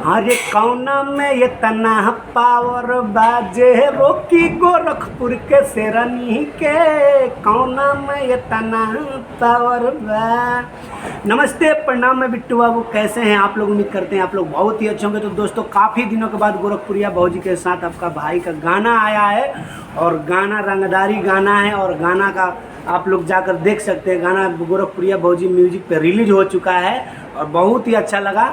अरे कौना में ये तना पावर बाजे रोकी गोरखपुर के शेरनी के कौना में ये तना पावर बा। नमस्ते, प्रणाम, मैं बिट्टू बाबू। कैसे हैं आप लोग? उम्मीद करते हैं आप लोग बहुत ही अच्छे होंगे। तो दोस्तों, काफ़ी दिनों के बाद गोरखपुरिया भाजी के साथ आपका भाई का गाना आया है और गाना रंगदारी गाना है और गाना का आप लोग जाकर देख सकते हैं। गाना गोरखपुरिया भाजी म्यूजिक पे रिलीज हो चुका है और बहुत ही अच्छा लगा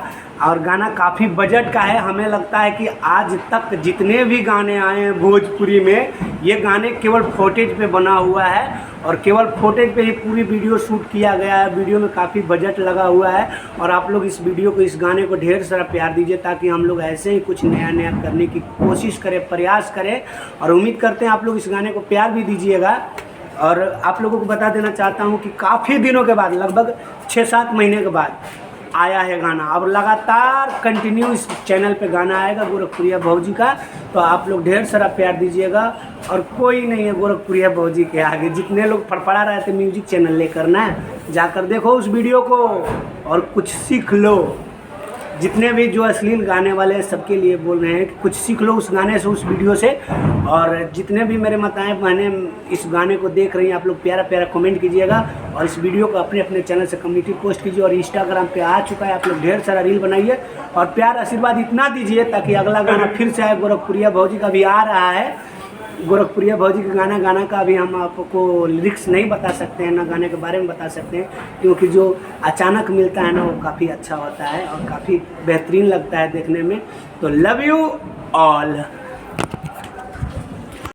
और गाना काफ़ी बजट का है। हमें लगता है कि आज तक जितने भी गाने आए हैं भोजपुरी में, ये गाने केवल फुटेज पे बना हुआ है और केवल फुटेज पे ही पूरी वीडियो शूट किया गया है। वीडियो में काफ़ी बजट लगा हुआ है और आप लोग इस वीडियो को, इस गाने को ढेर सारा प्यार दीजिए ताकि हम लोग ऐसे ही कुछ नया नया करने की कोशिश करें, प्रयास करें। और उम्मीद करते हैं आप लोग इस गाने को प्यार भी दीजिएगा। और आप लोगों को बता देना चाहता हूँ कि काफ़ी दिनों के बाद, लगभग 6-7 महीने के बाद आया है गाना। अब लगातार कंटिन्यू इस चैनल पे गाना आएगा गोरखपुरिया भाजी का। तो आप लोग ढेर सारा प्यार दीजिएगा और कोई नहीं है गोरखपुरिया भाजी के आगे। जितने लोग फड़फड़ा रहे थे म्यूजिक चैनल लेकर ना, जाकर देखो उस वीडियो को और कुछ सीख लो। जितने भी जो अश्लील गाने वाले हैं सबके लिए बोल रहे हैं कि कुछ सीख लो उस गाने से, उस वीडियो से। और जितने भी मेरे माताएं बहनें इस गाने को देख रही हैं, आप लोग प्यारा प्यारा कमेंट कीजिएगा और इस वीडियो को अपने अपने चैनल से कम्युनिटी पोस्ट कीजिए। और इंस्टाग्राम पे आ चुका है, आप लोग ढेर सारा रील बनाइए और प्यार आशीर्वाद इतना दीजिए ताकि अगला गाना फिर से आए। गोरखपुरिया भाजी का भी आ रहा है। गोरखपुरिया भाजी का गाना का अभी हम आपको लिरिक्स नहीं बता सकते हैं, ना गाने के बारे में बता सकते हैं, क्योंकि जो अचानक मिलता है ना वो काफ़ी अच्छा होता है और काफ़ी बेहतरीन लगता है देखने में। तो लव यू ऑल।